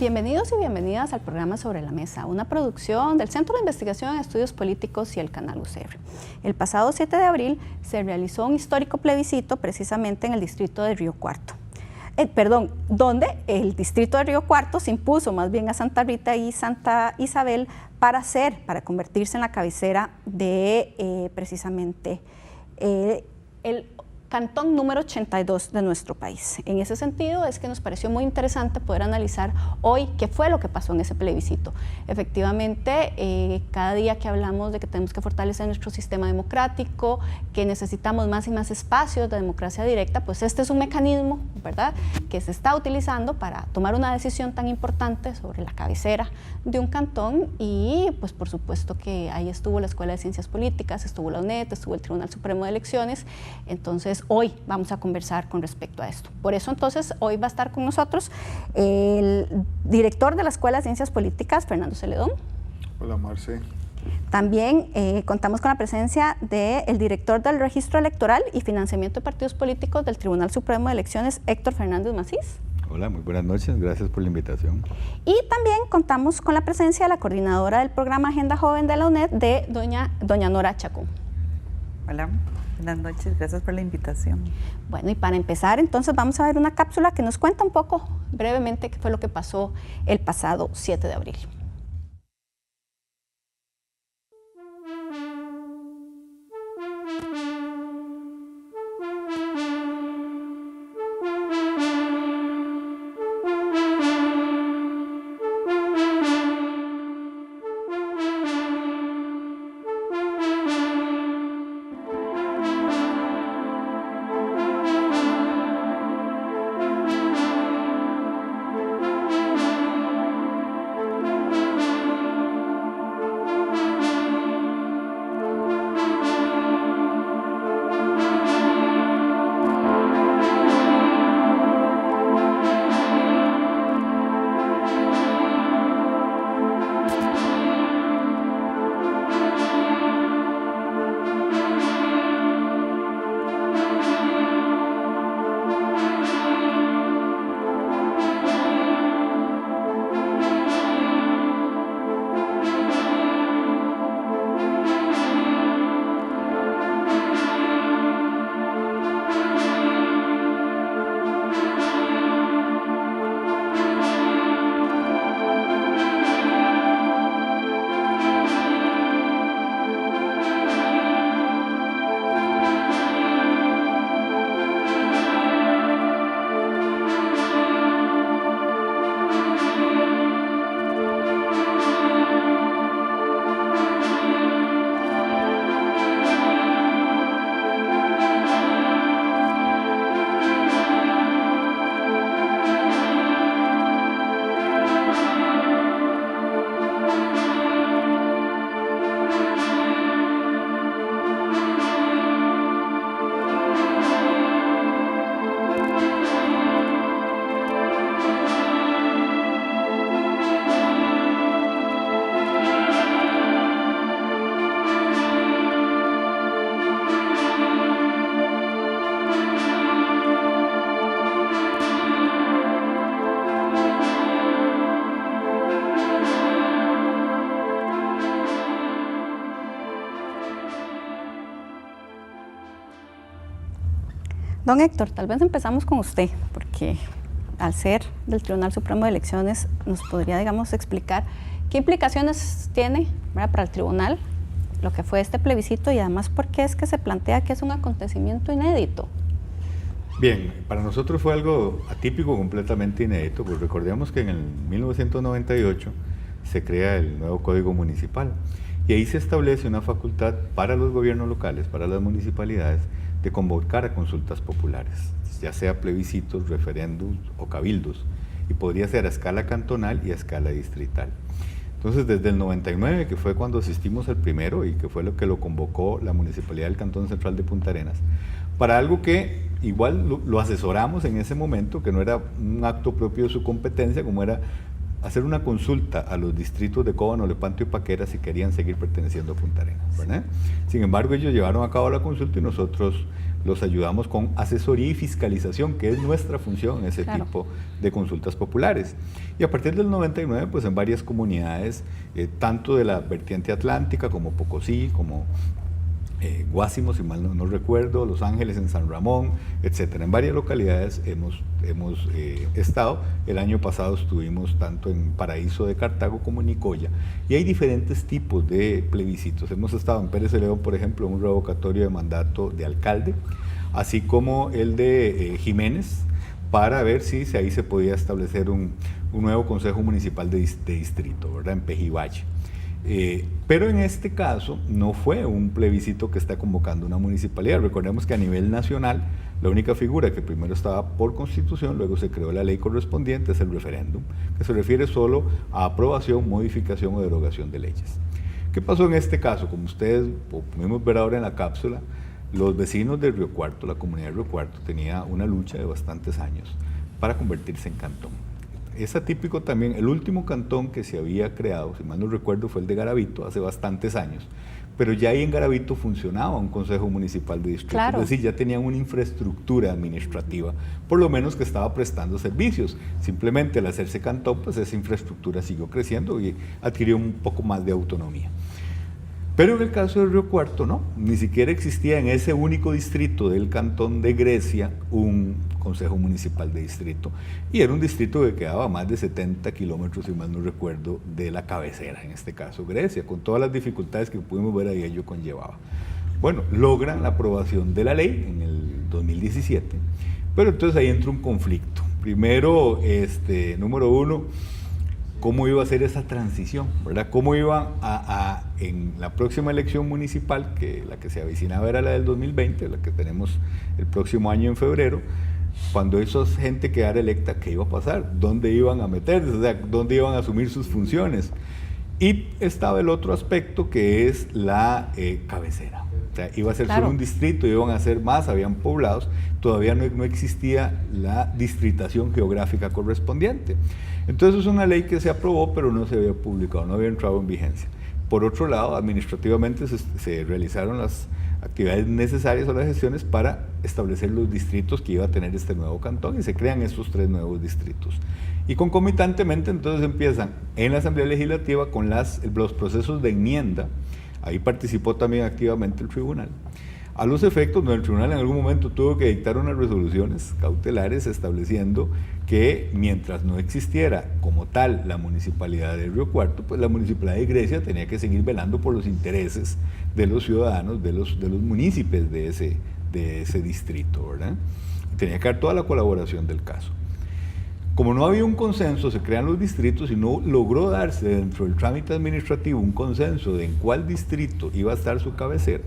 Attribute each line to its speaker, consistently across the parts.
Speaker 1: Bienvenidos y bienvenidas al programa Sobre la Mesa, una producción del Centro de Investigación en Estudios Políticos y el Canal UCR. El pasado 7 de abril se realizó un histórico plebiscito precisamente en el distrito de Río Cuarto. Donde el distrito de Río Cuarto se impuso más bien a Santa Rita y Santa Isabel para convertirse en la cabecera de precisamente el cantón número 82 de nuestro país. En ese sentido es que nos pareció muy interesante poder analizar hoy qué fue lo que pasó en ese plebiscito. Efectivamente, cada día que hablamos de que tenemos que fortalecer nuestro sistema democrático, que necesitamos más y más espacios de democracia directa, pues este es un mecanismo, ¿verdad?, que se está utilizando para tomar una decisión tan importante sobre la cabecera de un cantón y pues por supuesto que ahí estuvo la Escuela de Ciencias Políticas, estuvo la UNED, estuvo el Tribunal Supremo de Elecciones. Entonces hoy vamos a conversar con respecto a esto. Por eso entonces hoy va a estar con nosotros el director de la Escuela de Ciencias Políticas, Fernando Celedón.
Speaker 2: Hola, Marce.
Speaker 1: También contamos con la presencia del director del Registro Electoral y Financiamiento de Partidos Políticos del Tribunal Supremo de Elecciones, Héctor Fernández Macís.
Speaker 3: Hola, muy buenas noches, gracias por la invitación.
Speaker 1: Y también contamos con la presencia de la coordinadora del programa Agenda Joven de la UNED, de doña Nora Chacón.
Speaker 4: Hola, buenas noches, gracias por la invitación.
Speaker 1: Bueno, y para empezar, entonces vamos a ver una cápsula que nos cuenta un poco brevemente qué fue lo que pasó el pasado 7 de abril. Don Héctor, tal vez empezamos con usted, porque al ser del Tribunal Supremo de Elecciones nos podría, digamos, explicar qué implicaciones tiene, ¿verdad?, para el tribunal lo que fue este plebiscito y además por qué es que se plantea que es un acontecimiento inédito.
Speaker 3: Bien, para nosotros fue algo atípico, completamente inédito, pues recordemos que en el 1998 se crea el nuevo Código Municipal y ahí se establece una facultad para los gobiernos locales, para las municipalidades, de convocar a consultas populares, ya sea plebiscitos, referéndums o cabildos, y podría ser a escala cantonal y a escala distrital. Entonces, desde el 99, que fue cuando asistimos al primero y que fue lo que lo convocó la Municipalidad del Cantón Central de Punta Arenas, para algo que igual lo asesoramos en ese momento, que no era un acto propio de su competencia, como era hacer una consulta a los distritos de Cóbano, Lepanto y Paquera si querían seguir perteneciendo a Punta Arenas, ¿verdad? Sin embargo, ellos llevaron a cabo la consulta y nosotros los ayudamos con asesoría y fiscalización, que es nuestra función en ese
Speaker 1: Claro.
Speaker 3: tipo de consultas populares. Y a partir del 99, pues en varias comunidades, tanto de la vertiente atlántica como Pocosí, como Guásimo, si mal no recuerdo, Los Ángeles en San Ramón, etcétera. En varias localidades hemos estado. El año pasado estuvimos tanto en Paraíso de Cartago como en Nicoya. Y hay diferentes tipos de plebiscitos. Hemos estado en Pérez de León, por ejemplo, en un revocatorio de mandato de alcalde, así como el de Jiménez, para ver si ahí se podía establecer un nuevo consejo municipal de distrito, ¿verdad? En Pejivalle. Pero en este caso no fue un plebiscito que está convocando una municipalidad. Recordemos que a nivel nacional la única figura que primero estaba por constitución, luego se creó la ley correspondiente, es el referéndum, que se refiere solo a aprobación, modificación o derogación de leyes. ¿Qué pasó en este caso? Como ustedes pudimos ver ahora en la cápsula, los vecinos de Río Cuarto, la comunidad de Río Cuarto, tenía una lucha de bastantes años para convertirse en cantón. Es atípico también, el último cantón que se había creado, si mal no recuerdo, fue el de Garavito, hace bastantes años, pero ya ahí en Garavito funcionaba un consejo municipal de distrito,
Speaker 1: claro.
Speaker 3: Es decir, ya tenían una infraestructura administrativa, por lo menos que estaba prestando servicios. Simplemente al hacerse cantón, pues esa infraestructura siguió creciendo y adquirió un poco más de autonomía. Pero en el caso de Río Cuarto, no, ni siquiera existía en ese único distrito del cantón de Grecia un consejo municipal de distrito. Y era un distrito que quedaba a más de 70 kilómetros, si mal no recuerdo, de la cabecera, en este caso Grecia, con todas las dificultades que pudimos ver ahí ello conllevaba. Bueno, logran la aprobación de la ley en el 2017, pero entonces ahí entra un conflicto. Primero, número uno, cómo iba a ser esa transición, ¿verdad? Cómo iba en la próxima elección municipal, que la que se avecinaba era la del 2020, la que tenemos el próximo año en febrero, cuando esa gente quedara electa, ¿qué iba a pasar? ¿Dónde iban a meterse? O sea, ¿dónde iban a asumir sus funciones? Y estaba el otro aspecto, que es la cabecera. O sea, iba a ser solo un distrito, iban a ser más, habían poblados, todavía no existía la distritación geográfica correspondiente. Entonces es una ley que se aprobó, pero no se había publicado, no había entrado en vigencia. Por otro lado, administrativamente se realizaron las actividades necesarias o las gestiones para establecer los distritos que iba a tener este nuevo cantón y se crean estos 3 nuevos distritos. Y concomitantemente entonces empiezan en la Asamblea Legislativa con los procesos de enmienda. Ahí participó también activamente el tribunal. A los efectos, donde el tribunal en algún momento tuvo que dictar unas resoluciones cautelares estableciendo que mientras no existiera como tal la municipalidad de Río Cuarto, pues la municipalidad de Grecia tenía que seguir velando por los intereses de los ciudadanos, de los municipios de ese distrito, ¿verdad? Y tenía que dar toda la colaboración del caso. Como no había un consenso, se crean los distritos y no logró darse dentro del trámite administrativo un consenso de en cuál distrito iba a estar su cabecera.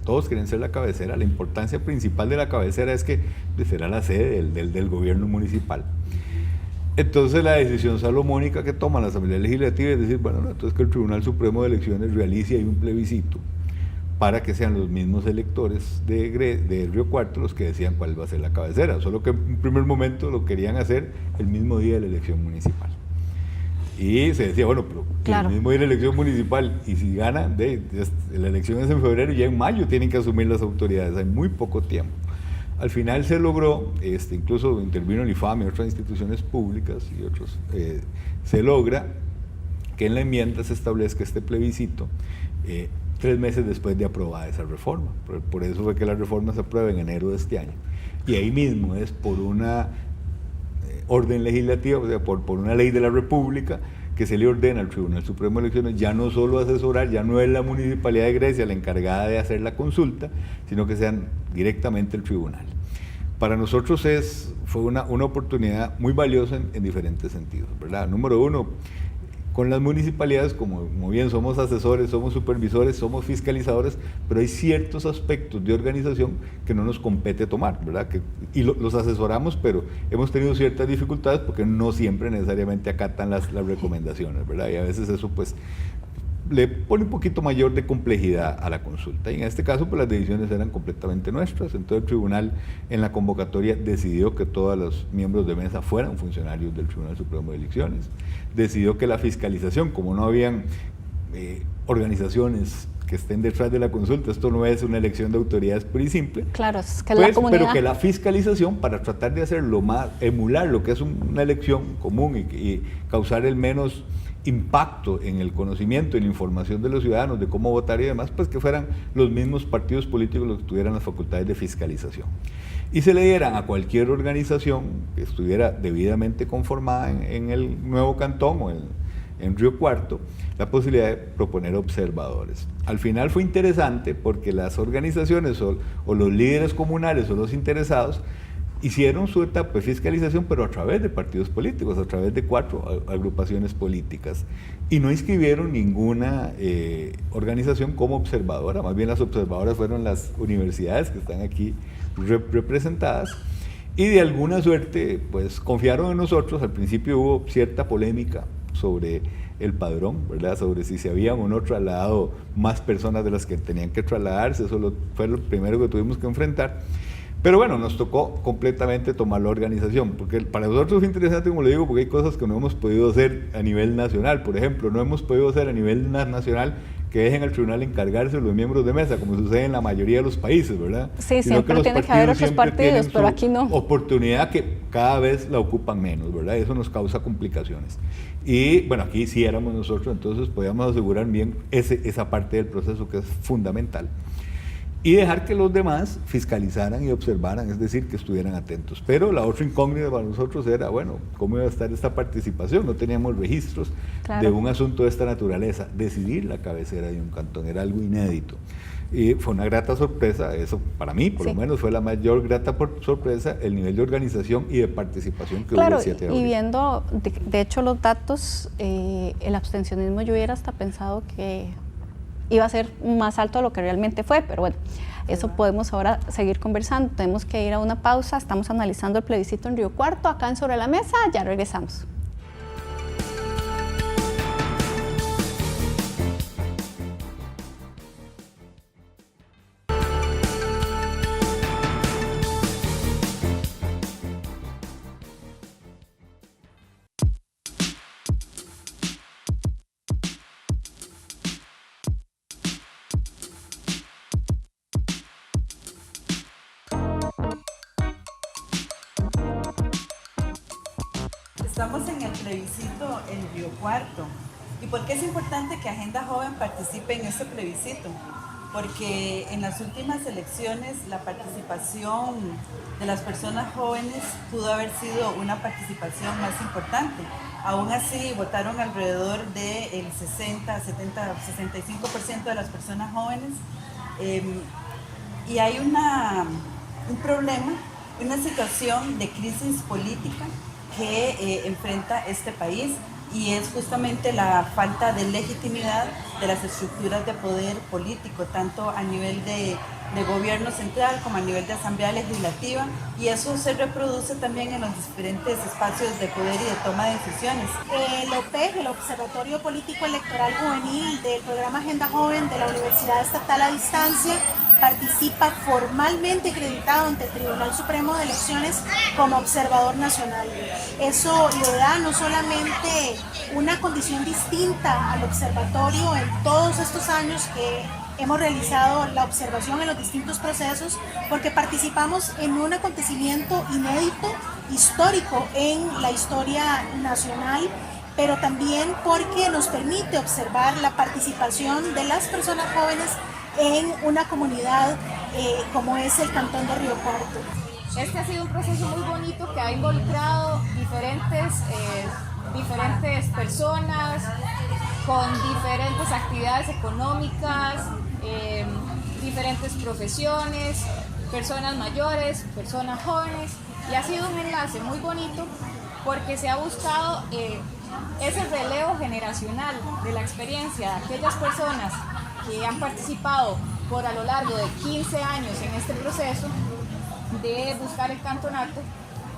Speaker 3: Todos quieren ser la cabecera. La importancia principal de la cabecera es que será la sede del gobierno municipal. Entonces la decisión salomónica que toma la Asamblea Legislativa es decir, bueno, entonces que el Tribunal Supremo de Elecciones realice ahí un plebiscito para que sean los mismos electores de Río Cuarto los que decían cuál va a ser la cabecera, solo que en un primer momento lo querían hacer el mismo día de la elección municipal. Y se decía, bueno, pero el mismo día de la elección municipal, y si gana, la elección es en febrero, ya en mayo tienen que asumir las autoridades, hay muy poco tiempo. Al final se logró, incluso intervino el IFAM y otras instituciones públicas y otros, se logra que en la enmienda se establezca este plebiscito 3 meses después de aprobada esa reforma. Por eso fue que la reforma se aprueba en enero de este año. Y ahí mismo es por una orden legislativa, o sea, por una ley de la República, que se le ordena al Tribunal Supremo de Elecciones ya no solo asesorar, ya no es la Municipalidad de Grecia la encargada de hacer la consulta, sino que sean directamente el tribunal. Para nosotros fue una oportunidad muy valiosa en diferentes sentidos, ¿verdad? Número uno, con las municipalidades, como bien somos asesores, somos supervisores, somos fiscalizadores, pero hay ciertos aspectos de organización que no nos compete tomar, ¿verdad? Y los asesoramos, pero hemos tenido ciertas dificultades porque no siempre necesariamente acatan las recomendaciones, ¿verdad? Y a veces eso pues le pone un poquito mayor de complejidad a la consulta. Y en este caso, pues las decisiones eran completamente nuestras. Entonces el tribunal en la convocatoria decidió que todos los miembros de mesa fueran funcionarios del Tribunal Supremo de Elecciones. Decidió que la fiscalización, como no habían organizaciones que estén detrás de la consulta. Esto no es una elección de autoridades pura y simple.
Speaker 1: Claro, es que
Speaker 3: Pues,
Speaker 1: la comunidad...
Speaker 3: pero que la fiscalización, para tratar de hacer emular lo que es una elección común y causar el menos impacto en el conocimiento y la información de los ciudadanos de cómo votar y demás, pues que fueran los mismos partidos políticos los que tuvieran las facultades de fiscalización. Y se le dieran a cualquier organización que estuviera debidamente conformada en el nuevo cantón o en Río Cuarto, la posibilidad de proponer observadores. Al final fue interesante porque las organizaciones o los líderes comunales o los interesados hicieron su etapa de fiscalización, pero a través de partidos políticos, a través de 4 agrupaciones políticas, y no inscribieron ninguna organización como observadora. Más bien las observadoras fueron las universidades que están aquí representadas, y de alguna suerte pues confiaron en nosotros. Al principio hubo cierta polémica sobre el padrón, ¿verdad? Sobre si se habían o no trasladado más personas de las que tenían que trasladarse. Eso fue lo primero que tuvimos que enfrentar. Pero bueno, nos tocó completamente tomar la organización, porque para nosotros es interesante, como le digo, porque hay cosas que no hemos podido hacer a nivel nacional. Por ejemplo, no hemos podido hacer a nivel nacional que dejen al tribunal encargarse los miembros de mesa, como sucede en la mayoría de los países, ¿verdad?
Speaker 1: Sí, siempre tiene que haber otros partidos, pero aquí no.
Speaker 3: Oportunidad que cada vez la ocupan menos, ¿verdad? Eso nos causa complicaciones. Y bueno, aquí sí éramos nosotros, entonces podíamos asegurar bien esa parte del proceso que es fundamental. Y dejar que los demás fiscalizaran y observaran, es decir, que estuvieran atentos. Pero la otra incógnita para nosotros era, bueno, ¿cómo iba a estar esta participación? No teníamos registros de un asunto de esta naturaleza. Decidir la cabecera de un cantón era algo inédito. Y fue una grata sorpresa, eso para mí por lo menos fue la mayor grata sorpresa, el nivel de organización y de participación que hubo el 7 de abril.
Speaker 1: Y viendo, de hecho, los datos, el abstencionismo, yo hubiera hasta pensado que iba a ser más alto de lo que realmente fue, pero bueno, eso podemos ahora seguir conversando. Tenemos que ir a una pausa, estamos analizando el plebiscito en Río Cuarto, acá en Sobre la Mesa, ya regresamos.
Speaker 4: Estamos en el plebiscito en Río Cuarto. ¿Y por qué es importante que Agenda Joven participe en este plebiscito? Porque en las últimas elecciones la participación de las personas jóvenes pudo haber sido una participación más importante. Aún así votaron alrededor del 60, 70, 65% de las personas jóvenes. Y hay un problema, una situación de crisis política que enfrenta este país, y es justamente la falta de legitimidad de las estructuras de poder político, tanto a nivel de gobierno central como a nivel de asamblea legislativa, y eso se reproduce también en los diferentes espacios de poder y de toma de decisiones.
Speaker 2: El OPEJ, el Observatorio Político Electoral Juvenil del programa Agenda Joven de la Universidad Estatal a Distancia, participa formalmente acreditado ante el Tribunal Supremo de Elecciones como observador nacional. Eso le da no solamente una condición distinta al observatorio en todos estos años que hemos realizado la observación en los distintos procesos, porque participamos en un acontecimiento inédito, histórico en la historia nacional, pero también porque nos permite observar la participación de las personas jóvenes en una comunidad como es el Cantón de Río Cuarto.
Speaker 5: Este ha sido un proceso muy bonito que ha involucrado diferentes personas con diferentes actividades económicas, diferentes profesiones, personas mayores, personas jóvenes, y ha sido un enlace muy bonito porque se ha buscado ese relevo generacional de la experiencia de aquellas personas que han participado por a lo largo de 15 años en este proceso de buscar el cantonato,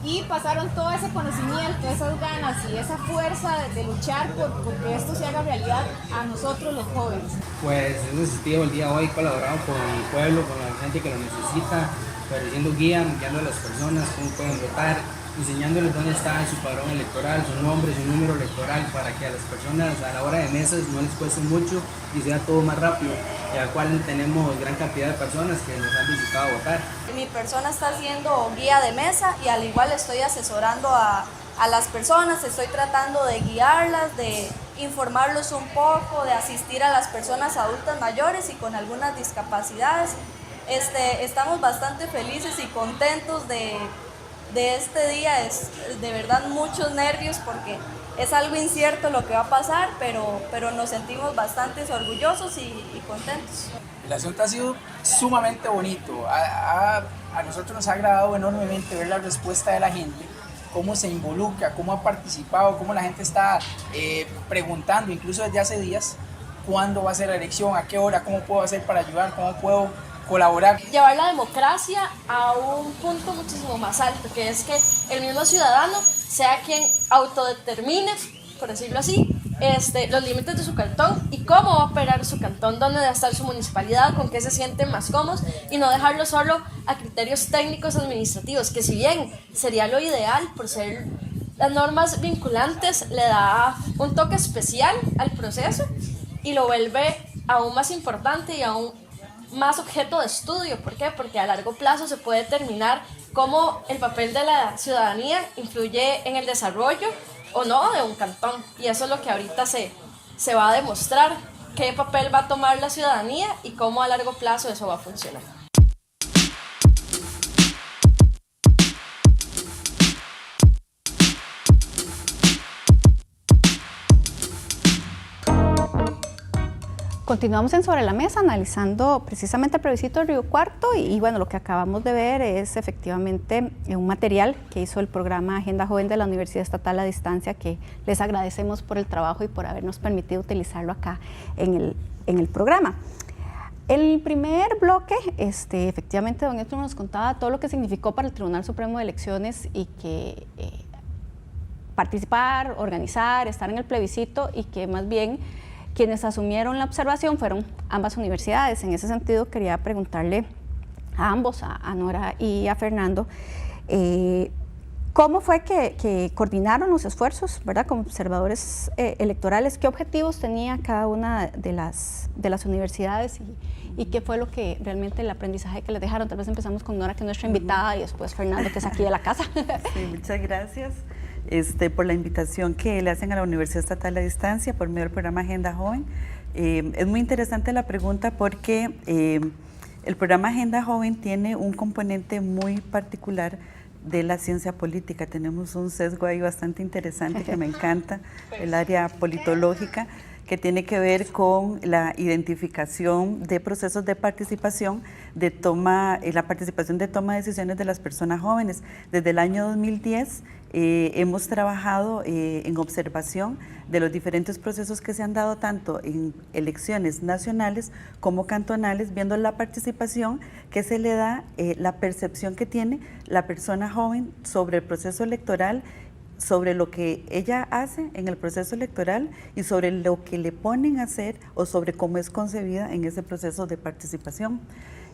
Speaker 5: y pasaron todo ese conocimiento, esas ganas y esa fuerza de luchar por que esto se haga realidad a nosotros los jóvenes.
Speaker 6: Pues es necesario el día de hoy colaborar con el pueblo, con la gente que lo necesita, ofreciendo guía a las personas, cómo pueden votar enseñándoles dónde está su padrón electoral, su nombre, su número electoral, para que a las personas a la hora de mesas no les cueste mucho y sea todo más rápido, y al cual tenemos gran cantidad de personas que nos han visitado a votar.
Speaker 7: Mi persona está siendo guía de mesa y al igual estoy asesorando a las personas, estoy tratando de guiarlas, de informarlos un poco, de asistir a las personas adultas mayores y con algunas discapacidades. Estamos bastante felices y contentos de este día. Es de verdad muchos nervios porque es algo incierto lo que va a pasar, pero nos sentimos bastante orgullosos y contentos.
Speaker 8: El asunto ha sido sumamente bonito. A nosotros nos ha agradado enormemente ver la respuesta de la gente, cómo se involucra, cómo ha participado, cómo la gente está preguntando, incluso desde hace días, cuándo va a ser la elección, a qué hora, cómo puedo hacer para ayudar, cómo puedo colaborar.
Speaker 7: Llevar la democracia a un punto muchísimo más alto, que es que el mismo ciudadano sea quien autodetermine, por decirlo así, los límites de su cantón y cómo va a operar su cantón, dónde debe estar su municipalidad, con qué se sienten más cómodos y no dejarlo solo a criterios técnicos administrativos, que si bien sería lo ideal por ser las normas vinculantes, le da un toque especial al proceso y lo vuelve aún más importante y aún más objeto de estudio. ¿Por qué? Porque a largo plazo se puede determinar cómo el papel de la ciudadanía influye en el desarrollo o no de un cantón, y eso es lo que ahorita se va a demostrar, qué papel va a tomar la ciudadanía y cómo a largo plazo eso va a funcionar.
Speaker 1: Continuamos en Sobre la Mesa analizando precisamente el plebiscito de Río Cuarto y bueno, lo que acabamos de ver es efectivamente un material que hizo el programa Agenda Joven de la Universidad Estatal a Distancia, que les agradecemos por el trabajo y por habernos permitido utilizarlo acá en el programa. El primer bloque, efectivamente, don Héctor nos contaba todo lo que significó para el Tribunal Supremo de Elecciones y que participar, organizar, estar en el plebiscito y que más bien quienes asumieron la observación fueron ambas universidades. En ese sentido, quería preguntarle a ambos, a Nora y a Fernando, ¿cómo fue que coordinaron los esfuerzos, ¿verdad?, como observadores electorales? ¿Qué objetivos tenía cada una de las universidades y qué fue lo que realmente el aprendizaje que les dejaron? Tal vez empezamos con Nora, que es nuestra invitada, y después Fernando, que es aquí de la casa.
Speaker 4: Sí, muchas gracias. Por la invitación que le hacen a la Universidad Estatal a Distancia por medio del programa Agenda Joven. Es muy interesante la pregunta porque el programa Agenda Joven tiene un componente muy particular de la ciencia política. Tenemos un sesgo ahí bastante interesante que me encanta, el área politológica, que tiene que ver con la identificación de procesos de participación, la participación de toma de decisiones de las personas jóvenes. Desde el año 2010 hemos trabajado en observación de los diferentes procesos que se han dado tanto en elecciones nacionales como cantonales, viendo la participación que se le da, la percepción que tiene la persona joven sobre el proceso electoral, sobre lo que ella hace en el proceso electoral y sobre lo que le ponen a hacer o sobre cómo es concebida en ese proceso de participación.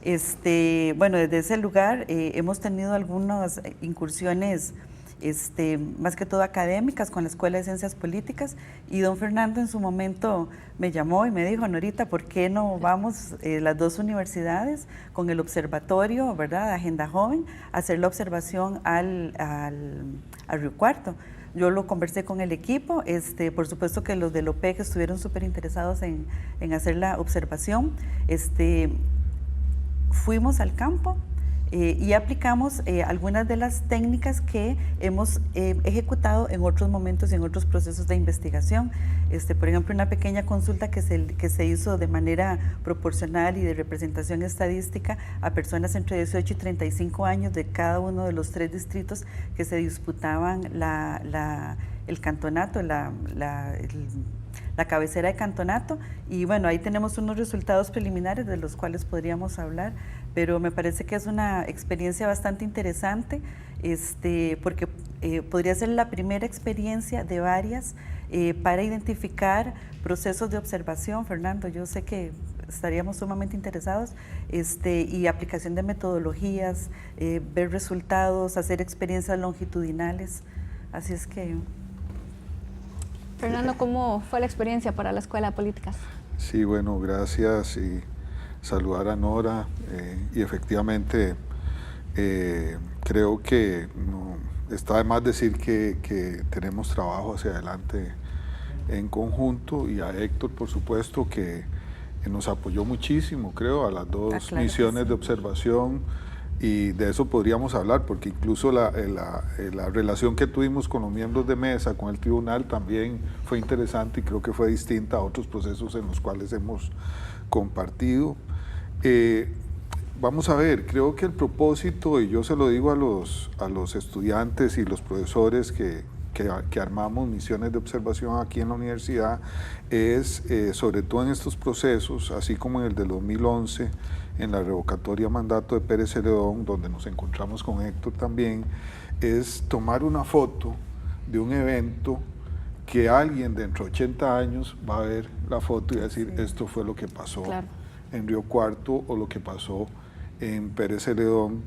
Speaker 4: Bueno, desde ese lugar hemos tenido algunas incursiones más que todo académicas con la Escuela de Ciencias Políticas, y don Fernando en su momento me llamó y me dijo: Norita, ¿por qué no vamos las dos universidades con el observatorio, ¿verdad?, de Agenda Joven, a hacer la observación al Río Cuarto? Yo lo conversé con el equipo, por supuesto que los del OPEC estuvieron súper interesados en hacer la observación. Fuimos al campo y aplicamos algunas de las técnicas que hemos ejecutado en otros momentos y en otros procesos de investigación. Por ejemplo, una pequeña consulta que se hizo de manera proporcional y de representación estadística a personas entre 18 y 35 años de cada uno de los 3 distritos que se disputaban el cantonato, la cabecera de cantonato, y bueno, ahí tenemos unos resultados preliminares de los cuales podríamos hablar, pero me parece que es una experiencia bastante interesante, porque podría ser la primera experiencia de varias para identificar procesos de observación. Fernando, yo sé que estaríamos sumamente interesados, y aplicación de metodologías, ver resultados, hacer experiencias longitudinales, así es que...
Speaker 1: Fernando, ¿cómo fue la experiencia para la Escuela de Políticas?
Speaker 9: Sí, bueno, gracias y saludar a Nora y efectivamente creo que está de más decir que tenemos trabajo hacia adelante en conjunto, y a Héctor, por supuesto, que nos apoyó muchísimo, creo, a las dos misiones de observación, y de eso podríamos hablar, porque incluso la relación que tuvimos con los miembros de mesa, con el tribunal, también fue interesante y creo que fue distinta a otros procesos en los cuales hemos compartido. Vamos a ver, creo que el propósito, y yo se lo digo a los estudiantes y los profesores que armamos misiones de observación aquí en la universidad, es sobre todo en estos procesos, así como en el del 2011, en la revocatoria mandato de Pérez Celedón, donde nos encontramos con Héctor también, es tomar una foto de un evento que alguien dentro de 80 años va a ver la foto y va a decir, esto fue lo que pasó en Río Cuarto o lo que pasó en Pérez Celedón.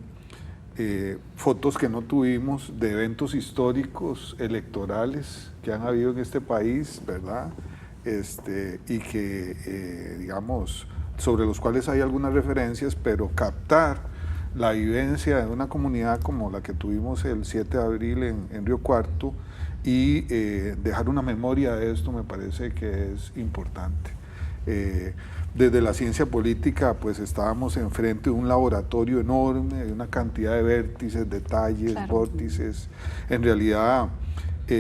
Speaker 9: Fotos que no tuvimos de eventos históricos electorales que han habido en este país, ¿verdad? Y que, digamos, sobre los cuales hay algunas referencias, pero captar la vivencia de una comunidad como la que tuvimos el 7 de abril en Río Cuarto y dejar una memoria de esto me parece que es importante. Desde la ciencia política, pues estábamos enfrente de un laboratorio enorme, de una cantidad de vértices, detalles, vórtices. En realidad,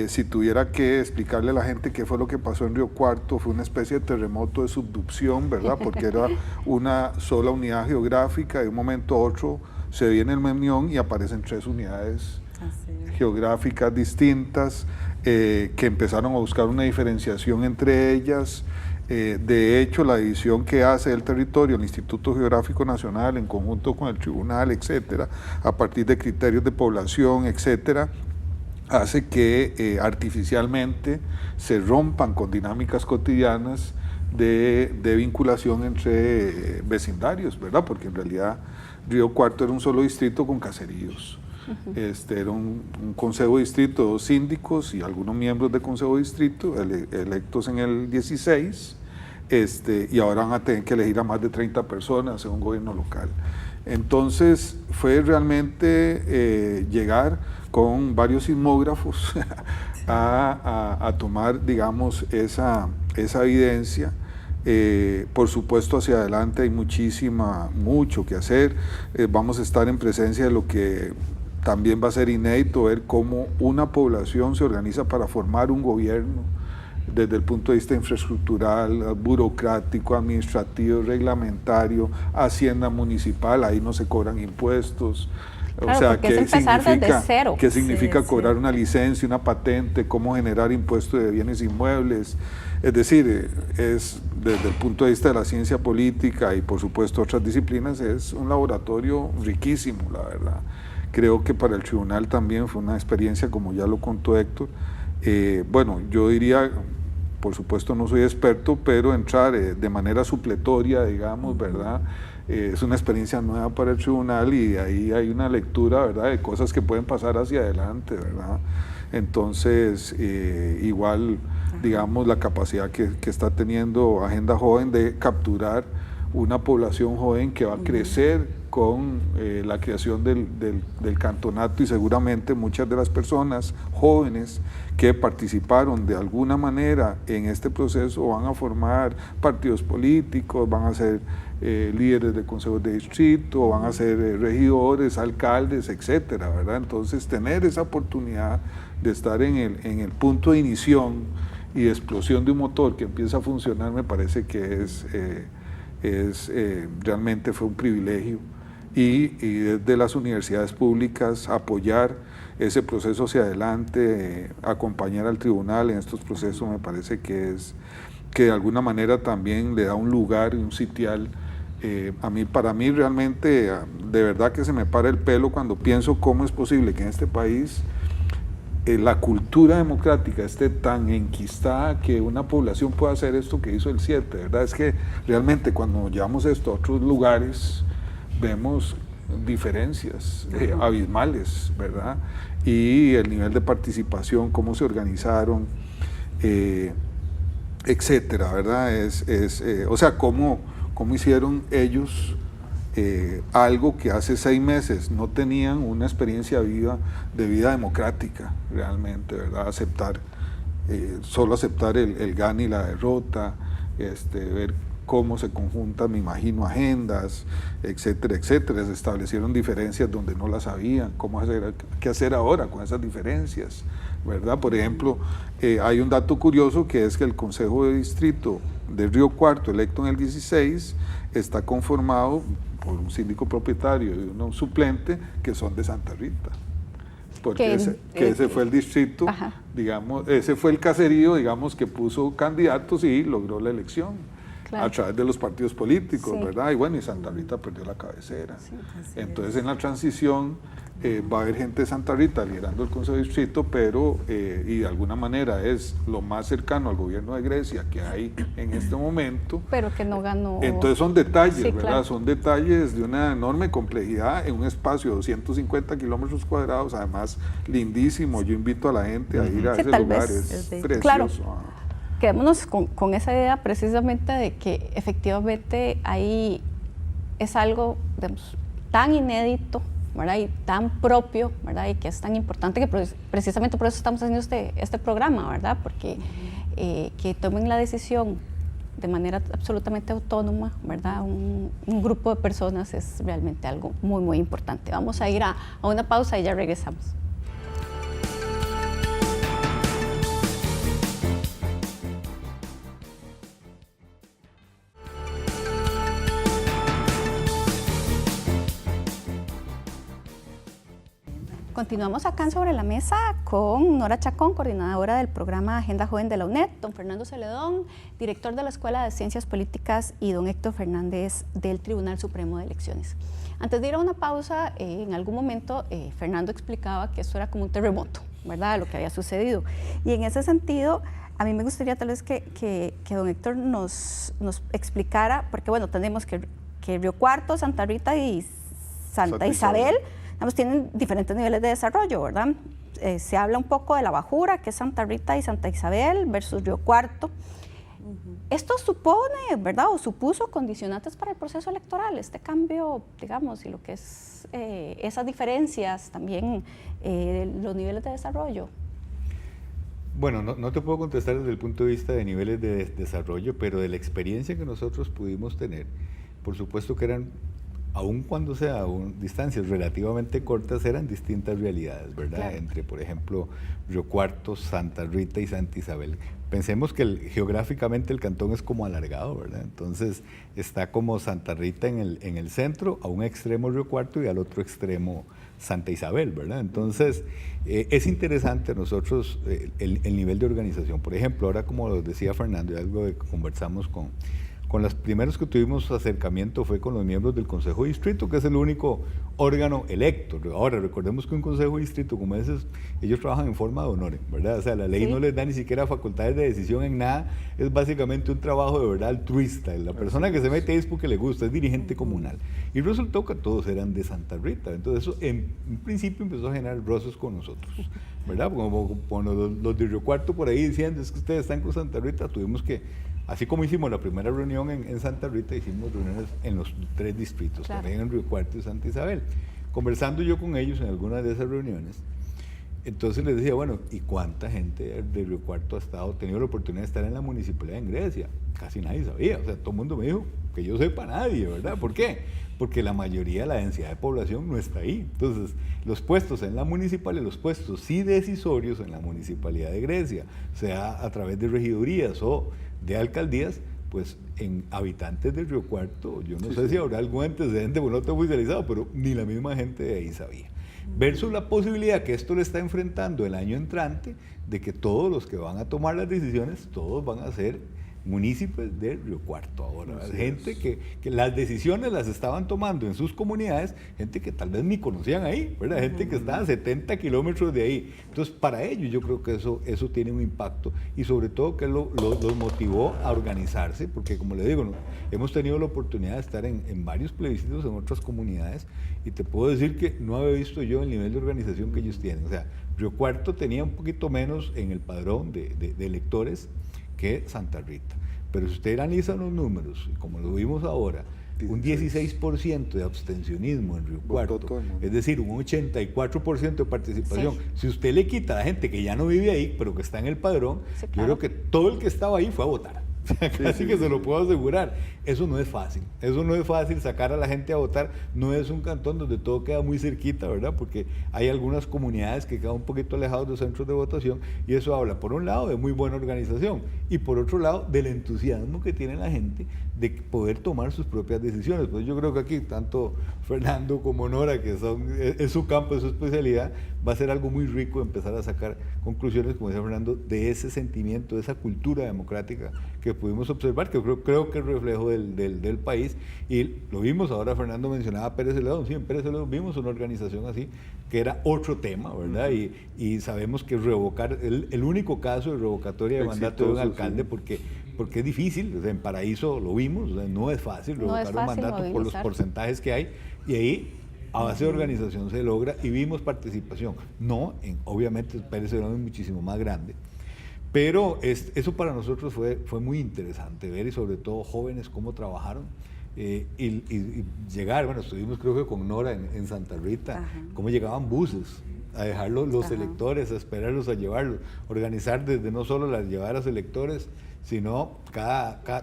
Speaker 9: si tuviera que explicarle a la gente qué fue lo que pasó en Río Cuarto, fue una especie de terremoto de subducción, ¿verdad? Porque era una sola unidad geográfica, de un momento a otro se viene el Menión y aparecen 3 unidades geográficas distintas que empezaron a buscar una diferenciación entre ellas. De hecho, la división que hace el territorio el Instituto Geográfico Nacional en conjunto con el tribunal, etcétera, a partir de criterios de población, etcétera, hace que artificialmente se rompan con dinámicas cotidianas de vinculación entre vecindarios, ¿verdad? Porque en realidad Río Cuarto era un solo distrito con caseríos. Era un consejo de distrito, 2 síndicos y algunos miembros del consejo de distrito electos en el 16, y ahora van a tener que elegir a más de 30 personas en un gobierno local. Entonces fue realmente llegar con varios sismógrafos a tomar, digamos, esa evidencia. Por supuesto, hacia adelante hay mucho que hacer. Vamos a estar en presencia de lo que también va a ser inédito, ver cómo una población se organiza para formar un gobierno desde el punto de vista infraestructural, burocrático, administrativo, reglamentario, hacienda municipal, ahí no se cobran impuestos.
Speaker 1: Claro, o sea, ¿qué significa,
Speaker 9: ¿qué significa cobrar una licencia, una patente, cómo generar impuestos de bienes inmuebles? Es decir, es desde el punto de vista de la ciencia política y por supuesto otras disciplinas, es un laboratorio riquísimo, la verdad. Creo que para el tribunal también fue una experiencia, como ya lo contó Héctor. Bueno, yo diría, por supuesto no soy experto, pero entrar de manera supletoria, digamos, ¿verdad? Es una experiencia nueva para el tribunal y ahí hay una lectura, ¿verdad?, de cosas que pueden pasar hacia adelante, ¿verdad? Entonces, igual, digamos, la capacidad que está teniendo Agenda Joven de capturar una población joven que va a crecer con la creación del cantonato, y seguramente muchas de las personas jóvenes que participaron de alguna manera en este proceso van a formar partidos políticos, van a ser líderes de consejos de distrito, van a ser regidores, alcaldes, etcétera, ¿verdad? Entonces, tener esa oportunidad de estar en el punto de ignición y de explosión de un motor que empieza a funcionar, me parece que realmente fue un privilegio, y desde las universidades públicas apoyar ese proceso hacia adelante, acompañar al tribunal en estos procesos, me parece que de alguna manera también le da un lugar, un sitial. Para mí realmente, de verdad que se me para el pelo cuando pienso cómo es posible que en este país la cultura democrática esté tan enquistada que una población pueda hacer esto que hizo el 7, ¿verdad? Es que realmente cuando llevamos esto a otros lugares vemos diferencias abismales, ¿verdad? Y el nivel de participación, cómo se organizaron, etcétera, ¿verdad? O sea, cómo hicieron ellos algo que hace 6 meses no tenían una experiencia de vida democrática realmente, ¿verdad? Solo aceptar el gane y la derrota, ver cómo se conjuntan, me imagino, agendas, etcétera, etcétera. Se establecieron diferencias donde no las habían, qué hacer ahora con esas diferencias, ¿verdad? Por ejemplo, hay un dato curioso que es que el Consejo de Distrito de Río Cuarto, electo en el 16, está conformado por un síndico propietario y un suplente que son de Santa Rita. Porque ese fue el distrito, digamos, ese fue el caserío, digamos, que puso candidatos y logró la elección. Claro. A través de los partidos políticos, sí. ¿Verdad? Y bueno, y Santa Rita perdió la cabecera. Sí, entonces en la transición va a haber gente de Santa Rita liderando el Consejo de Distrito, pero y de alguna manera es lo más cercano al gobierno de Grecia que hay en este momento.
Speaker 1: Pero que no ganó.
Speaker 9: Entonces son detalles, sí, ¿verdad?
Speaker 1: Claro.
Speaker 9: Son detalles de una enorme complejidad en un espacio de 250 kilómetros cuadrados, además lindísimo. Yo invito a la gente a ir a ese lugar, es precioso.
Speaker 1: Claro. Quedémonos con esa idea precisamente de que efectivamente ahí es algo, digamos, tan inédito, ¿verdad? Y tan propio, ¿verdad? Y que es tan importante que precisamente por eso estamos haciendo este programa, ¿verdad? Porque que tomen la decisión de manera absolutamente autónoma, ¿verdad? Un grupo de personas es realmente algo muy, muy importante. Vamos a ir a una pausa y ya regresamos. Continuamos acá en Sobre la Mesa con Nora Chacón, coordinadora del programa Agenda Joven de la UNED, don Fernando Celedón, director de la Escuela de Ciencias Políticas, y don Héctor Fernández del Tribunal Supremo de Elecciones. Antes de ir a una pausa, en algún momento Fernando explicaba que esto era como un terremoto, ¿verdad?, lo que había sucedido. Y en ese sentido, a mí me gustaría tal vez que don Héctor nos explicara, porque bueno, tenemos que Río Cuarto, Santa Rita y Santa Isabel, tienen diferentes niveles de desarrollo, ¿verdad? Se habla un poco de la bajura, que es Santa Rita y Santa Isabel versus Río Cuarto. Esto supone, ¿verdad?, o supuso condicionantes para el proceso electoral, este cambio, digamos, y lo que es esas diferencias también, los niveles de desarrollo.
Speaker 3: Bueno, no te puedo contestar desde el punto de vista de niveles de desarrollo, pero de la experiencia que nosotros pudimos tener, por supuesto que eran, aun cuando sea distancias relativamente cortas, eran distintas realidades, ¿verdad? Claro. Entre, por ejemplo, Río Cuarto, Santa Rita y Santa Isabel. Pensemos que geográficamente el cantón es como alargado, ¿verdad? Entonces está como Santa Rita en el centro, a un extremo Río Cuarto y al otro extremo Santa Isabel, ¿verdad? Entonces es interesante nosotros el nivel de organización. Por ejemplo, ahora como lo decía Fernando, y algo que conversamos con los primeros que tuvimos acercamiento fue con los miembros del Consejo de Distrito, que es el único órgano electo. Ahora, recordemos que un Consejo de Distrito, como ese, ellos trabajan en forma de honor, ¿verdad? O sea, la ley no les da ni siquiera facultades de decisión en nada, es básicamente un trabajo de verdad altruista. La persona que se mete ahí es porque le gusta, es dirigente comunal. Y resultó que todos eran de Santa Rita. Entonces eso en un principio empezó a generar roces con nosotros, ¿verdad? Como los de Río Cuarto por ahí diciendo, es que ustedes están con Santa Rita, tuvimos que, así como hicimos la primera reunión en Santa Rita, hicimos reuniones en los 3 distritos, claro, también en Río Cuarto y Santa Isabel. Conversando yo con ellos en algunas de esas reuniones, entonces les decía, bueno, ¿y cuánta gente de Río Cuarto ha tenido la oportunidad de estar en la municipalidad en Grecia? Casi nadie sabía, o sea, todo el mundo me dijo que yo sepa nadie, ¿verdad? ¿Por qué? Porque la mayoría de la densidad de población no está ahí. Entonces, los puestos en la municipalidad, los puestos sí decisorios en la municipalidad de Grecia, sea a través de regidurías o de alcaldías, pues en habitantes de Río Cuarto, yo no sé si habrá algún antecedente, porque no está oficializado, pero ni la misma gente de ahí sabía. Versus la posibilidad que esto le está enfrentando el año entrante, de que todos los que van a tomar las decisiones, todos van a ser municipios de Río Cuarto ahora. Gente que las decisiones las estaban tomando en sus comunidades, gente que tal vez ni conocían ahí, ¿verdad? Gente que estaba a 70 kilómetros de ahí. Entonces, para ellos yo creo que eso tiene un impacto y sobre todo que los motivó a organizarse, porque como le digo, hemos tenido la oportunidad de estar en varios plebiscitos en otras comunidades y te puedo decir que no había visto yo el nivel de organización que ellos tienen. O sea, Río Cuarto tenía un poquito menos en el padrón de electores que Santa Rita. Pero si usted analiza los números, como lo vimos ahora, un 16% de abstencionismo en Río Cuarto, es decir, un 84% de participación. Sí. Si usted le quita a la gente que ya no vive ahí, pero que está en el padrón, sí, claro, yo creo que todo el que estaba ahí fue a votar. Casi que se lo puedo asegurar. Eso no es fácil. Eso no es fácil, sacar a la gente a votar. No es un cantón donde todo queda muy cerquita, ¿verdad? Porque hay algunas comunidades que quedan un poquito alejados de centros de votación y eso habla, por un lado, de muy buena organización y por otro lado, del entusiasmo que tiene la gente de poder tomar sus propias decisiones. Pues yo creo que aquí, tanto Fernando como Nora, que es su campo, es su especialidad, va a ser algo muy rico empezar a sacar conclusiones, como decía Fernando, de ese sentimiento, de esa cultura democrática que pudimos observar, que creo que es reflejo del país, y lo vimos ahora. Fernando mencionaba a Pérez Celedón. Sí, en Pérez Celedón vimos una organización así, que era otro tema, ¿verdad? Y sabemos que revocar, el único caso de revocatoria de mandato de un alcalde, sí, porque es difícil. O sea, en Paraíso lo vimos, o sea, no es fácil revocar un mandato por los porcentajes que hay, y ahí a base de organización se logra, y vimos participación. Obviamente Pérez Celedón es muchísimo más grande, pero eso para nosotros fue muy interesante ver, y sobre todo jóvenes cómo trabajaron y llegar. Bueno, estuvimos creo que con Nora en Santa Rita, cómo llegaban buses a dejar los electores, a esperarlos, a llevarlos, organizar desde no solo las llevar a los electores, sino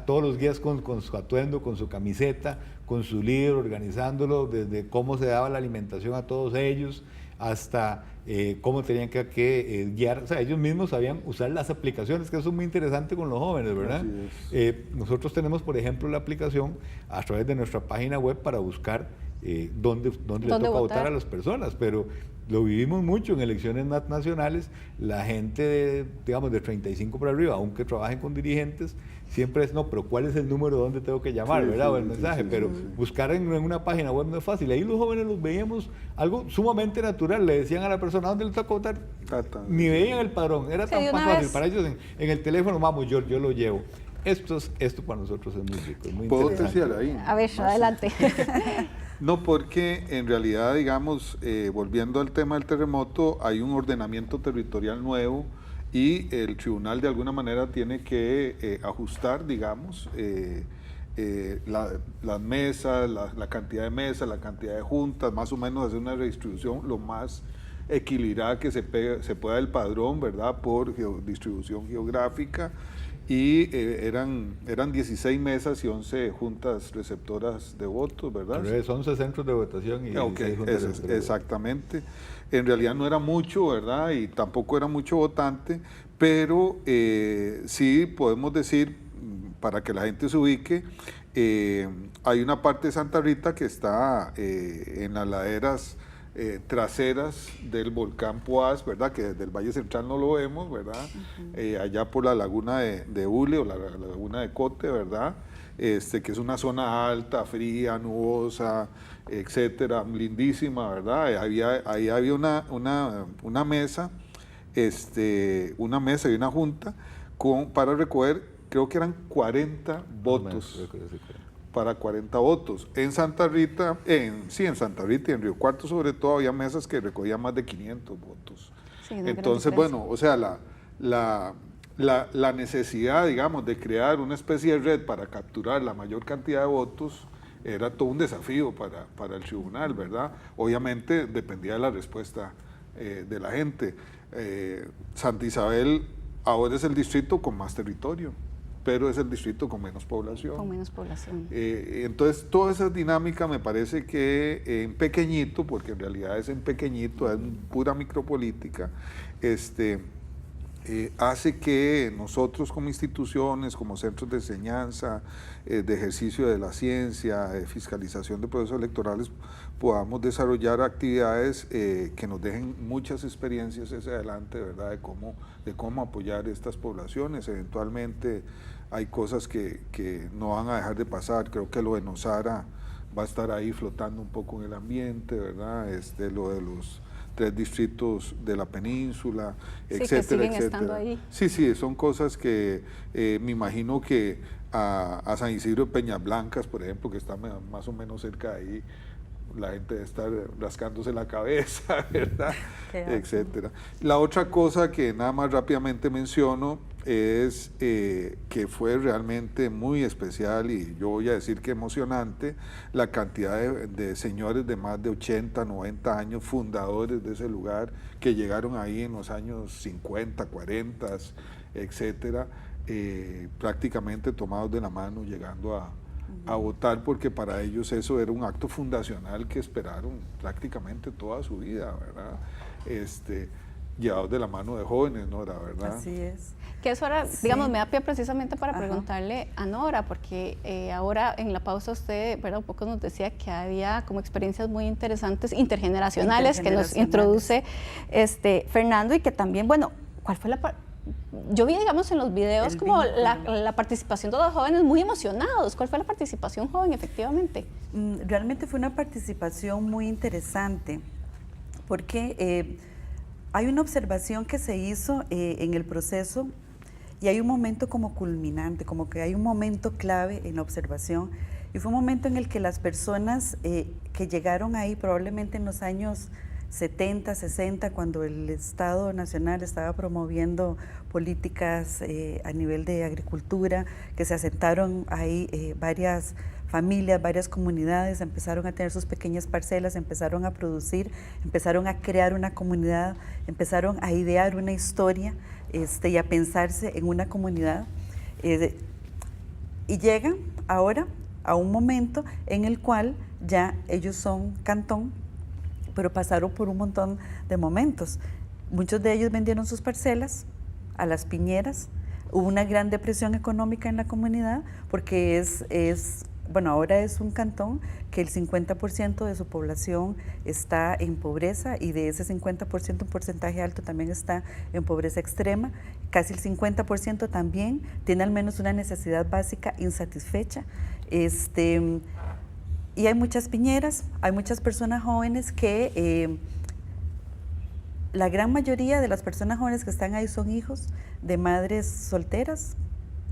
Speaker 3: todos los días con su atuendo, con su camiseta, con su líder, organizándolo, desde cómo se daba la alimentación a todos ellos, hasta cómo tenían que guiar. O sea, ellos mismos sabían usar las aplicaciones, que eso es muy interesante con los jóvenes, ¿verdad? Nosotros tenemos, por ejemplo, la aplicación a través de nuestra página web para buscar dónde le toca votar a las personas, pero lo vivimos mucho en elecciones nacionales. La gente, digamos, de 35 para arriba, aunque trabajen con dirigentes, siempre es, no, pero ¿cuál es el número donde tengo que llamar, verdad? O el mensaje, pero buscar en una página web no es fácil. Ahí los jóvenes los veíamos algo sumamente natural. Le decían a la persona, ¿dónde le toca votar? Ni veían el padrón, era tan fácil. Para ellos en el teléfono, vamos, yo lo llevo. Esto para nosotros es muy rico, es muy interesante.
Speaker 9: ¿Puedo ahí?
Speaker 1: A ver, adelante.
Speaker 9: No, porque en realidad, digamos, volviendo al tema del terremoto, hay un ordenamiento territorial nuevo y el tribunal de alguna manera tiene que ajustar, digamos, las mesas, la cantidad de mesas, la cantidad de juntas, más o menos hacer una redistribución lo más equilibrada que se pueda del padrón, ¿verdad? Por distribución geográfica. Y eran 16 mesas y 11 juntas receptoras de votos, ¿verdad?
Speaker 3: 11 centros de votación y 16 juntas receptoras.
Speaker 9: Exactamente. En realidad no era mucho, ¿verdad? Y tampoco era mucho votante, pero sí podemos decir, para que la gente se ubique, hay una parte de Santa Rita que está en las laderas traseras del volcán Poás, ¿verdad? Que desde el Valle Central no lo vemos, ¿verdad? Allá por la laguna de Ule o la laguna de Cote, ¿verdad? Que es una zona alta, fría, nubosa, etcétera, lindísima, ¿verdad? Ahí había una mesa, una mesa y una junta para recoger, creo que eran 40 votos. Para 40 votos. En Santa Rita, en Santa Rita y en Río Cuarto sobre todo, había mesas que recogían más de 500 votos. Sí, entonces, bueno, o sea, la necesidad, digamos, de crear una especie de red para capturar la mayor cantidad de votos era todo un desafío para el tribunal, ¿verdad? Obviamente dependía de la respuesta de la gente. Santa Isabel ahora es el distrito con más territorio, pero es el distrito con menos población.
Speaker 1: Con menos población.
Speaker 9: Entonces, toda esa dinámica me parece que en pequeñito, porque en realidad es en pequeñito, es pura micropolítica, hace que nosotros como instituciones, como centros de enseñanza, de ejercicio de la ciencia, de fiscalización de procesos electorales, podamos desarrollar actividades que nos dejen muchas experiencias hacia adelante, ¿verdad? De cómo apoyar estas poblaciones, eventualmente hay cosas que no van a dejar de pasar. Creo que lo de Nosara va a estar ahí flotando un poco en el ambiente, ¿verdad? Lo de los 3 distritos de la península,
Speaker 1: sí,
Speaker 9: etcétera,
Speaker 1: que siguen
Speaker 9: etcétera.
Speaker 1: estando ahí.
Speaker 9: Sí, sí, son cosas que me imagino que a San Isidro de Peñas Blancas, por ejemplo, que está más o menos cerca de ahí, la gente debe estar rascándose la cabeza, ¿verdad? Etcétera. La otra cosa que nada más rápidamente menciono es que fue realmente muy especial, y yo voy a decir que emocionante, la cantidad de señores de más de 80, 90 años, fundadores de ese lugar, que llegaron ahí en los años 50, 40, etcétera, prácticamente tomados de la mano, llegando a votar, porque para ellos eso era un acto fundacional que esperaron prácticamente toda su vida, ¿verdad? Llevados de la mano de jóvenes, Nora, ¿verdad?
Speaker 4: Así es.
Speaker 1: Que eso ahora,
Speaker 4: Sí.
Speaker 1: digamos, me da pie precisamente para
Speaker 4: Ajá.
Speaker 1: preguntarle a Nora, porque ahora en la pausa usted, ¿verdad?, un poco nos decía que había como experiencias muy interesantes, intergeneracionales, que nos introduce Fernando, y que también, bueno, ¿cuál fue yo vi, digamos, en los videos
Speaker 4: El
Speaker 1: como
Speaker 4: vínculo.
Speaker 1: la participación de los jóvenes muy emocionados? ¿Cuál fue la participación joven, efectivamente?
Speaker 4: Realmente fue una participación muy interesante, porque hay una observación que se hizo en el proceso, y hay un momento como culminante, como que hay un momento clave en la observación, y fue un momento en el que las personas que llegaron ahí probablemente en los años 70, 60, cuando el Estado Nacional estaba promoviendo políticas a nivel de agricultura, que se asentaron ahí varias familias, varias comunidades, empezaron a tener sus pequeñas parcelas, empezaron a producir, empezaron a crear una comunidad, empezaron a idear una historia y a pensarse en una comunidad. Y llegan ahora a un momento en el cual ya ellos son cantón, pero pasaron por un montón de momentos. Muchos de ellos vendieron sus parcelas a las piñeras. Hubo una gran depresión económica en la comunidad, porque bueno, ahora es un cantón que el 50% de su población está en pobreza, y de ese 50% un porcentaje alto también está en pobreza extrema. Casi el 50% también tiene al menos una necesidad básica insatisfecha. Y hay muchas piñeras, hay muchas personas jóvenes que la gran mayoría de las personas jóvenes que están ahí son hijos de madres solteras,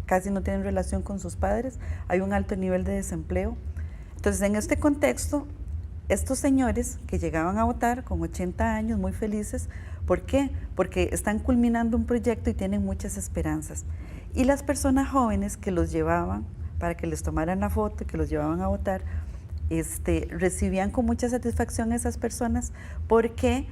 Speaker 4: casi no tienen relación con sus padres, hay un alto nivel de desempleo. Entonces, en este contexto, estos señores que llegaban a votar con 80 años, muy felices, ¿por qué? Porque están culminando un proyecto y tienen muchas esperanzas. Y las personas jóvenes que los llevaban para que les tomaran la foto, que los llevaban a votar, recibían con mucha satisfacción a esas personas, porque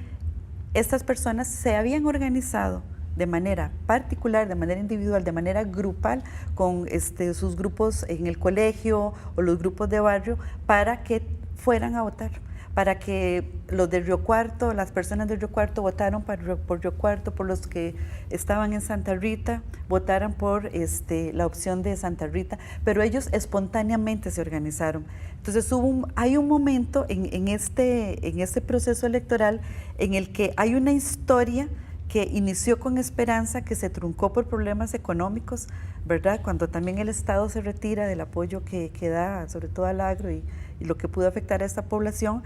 Speaker 4: estas personas se habían organizado de manera particular, de manera individual, de manera grupal, con sus grupos en el colegio o los grupos de barrio, para que fueran a votar, para que los de Río Cuarto, las personas de Río Cuarto votaron por Río Cuarto, por los que estaban en Santa Rita, votaran por la opción de Santa Rita, pero ellos espontáneamente se organizaron. Entonces hay un momento en este proceso electoral en el que hay una historia que inició con esperanza, que se truncó por problemas económicos, ¿verdad? Cuando también el Estado se retira del apoyo que da, sobre todo al agro, y lo que pudo afectar a esta población,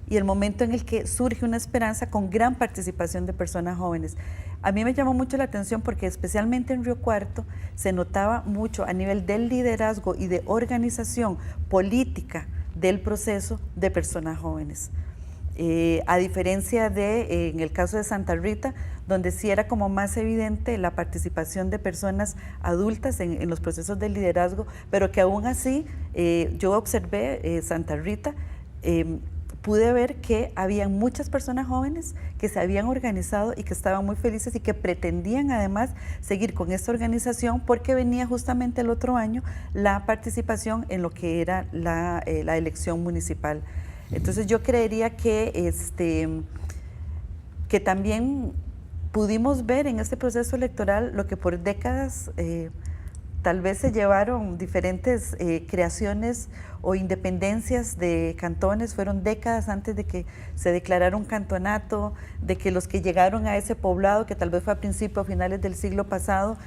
Speaker 4: y el momento en el que surge una esperanza con gran participación de personas jóvenes. A mí me llamó mucho la atención porque especialmente en Río Cuarto se notaba mucho a nivel del liderazgo y de organización política del proceso de personas jóvenes. A diferencia en el caso de Santa Rita, donde sí era como más evidente la participación de personas adultas en los procesos de liderazgo, pero que aún así yo observé Santa Rita, pude ver que había muchas personas jóvenes que se habían organizado y que estaban muy felices y que pretendían además seguir con esta organización, porque venía justamente el otro año la participación en lo que era la elección municipal. Entonces yo creería que también pudimos ver en este proceso electoral lo que por décadas
Speaker 10: tal vez se llevaron diferentes creaciones o independencias de cantones, fueron décadas antes de que se declarara un cantonato, de que los que llegaron a ese poblado, que tal vez fue a principios o finales del siglo pasado,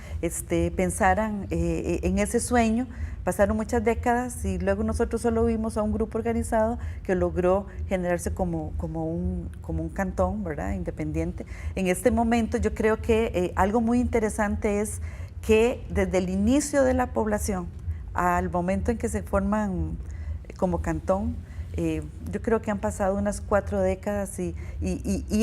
Speaker 10: pensaran en ese sueño. Pasaron muchas décadas y luego nosotros solo vimos a un grupo organizado que logró generarse como un cantón, ¿verdad?, independiente. En este momento yo creo que algo muy interesante es que desde el inicio de la población al momento en que se forman como cantón, yo creo que han pasado unas 4 décadas y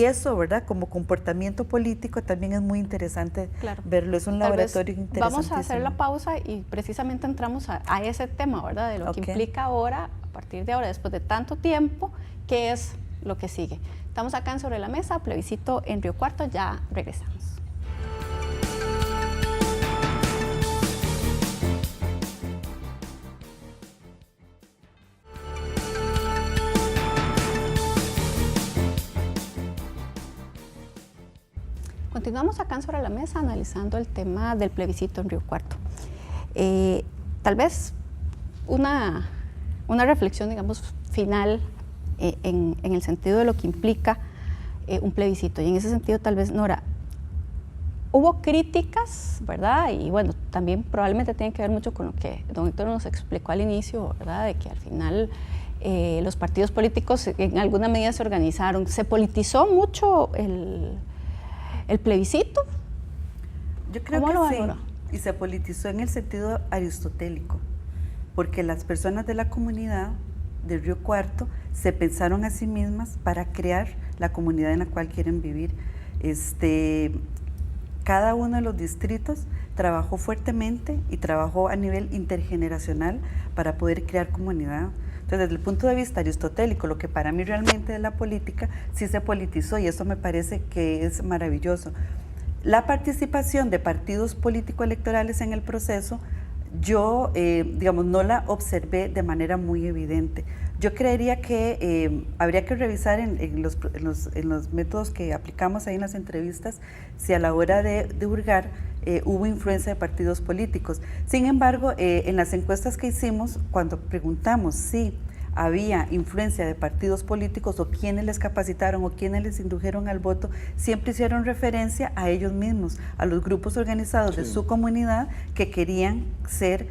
Speaker 10: eso, ¿verdad?, como comportamiento político también es muy interesante verlo, es un laboratorio interesante.
Speaker 1: Vamos a hacer la pausa y precisamente entramos a ese tema, ¿verdad?, de lo que implica ahora, a partir de ahora, después de tanto tiempo, qué es lo que sigue. Estamos acá en Sobre la Mesa, plebiscito en Río Cuarto, ya regresamos. Continuamos acá en Sobre la Mesa analizando el tema del plebiscito en Río Cuarto. Tal vez una reflexión, digamos, final en el sentido de lo que implica un plebiscito. Y en ese sentido, tal vez, Nora, hubo críticas, ¿verdad? Y bueno, también probablemente tiene que ver mucho con lo que don Héctor nos explicó al inicio, ¿verdad? De que al final los partidos políticos en alguna medida se organizaron. Se politizó mucho el plebiscito.
Speaker 10: Yo creo que sí, y se politizó en el sentido aristotélico, porque las personas de la comunidad de Río Cuarto se pensaron a sí mismas para crear la comunidad en la cual quieren vivir. Cada uno de los distritos trabajó fuertemente y trabajó a nivel intergeneracional para poder crear comunidad. Entonces, desde el punto de vista aristotélico, lo que para mí realmente es la política, sí se politizó y eso me parece que es maravilloso. La participación de partidos político-electorales en el proceso, yo, digamos, no la observé de manera muy evidente. Yo creería que habría que revisar en los métodos que aplicamos ahí en las entrevistas, si a la hora de hurgar hubo influencia de partidos políticos. Sin embargo, en las encuestas que hicimos, cuando preguntamos si había influencia de partidos políticos o quienes les capacitaron o quienes les indujeron al voto, siempre hicieron referencia a ellos mismos, a los grupos organizados de su comunidad que querían ser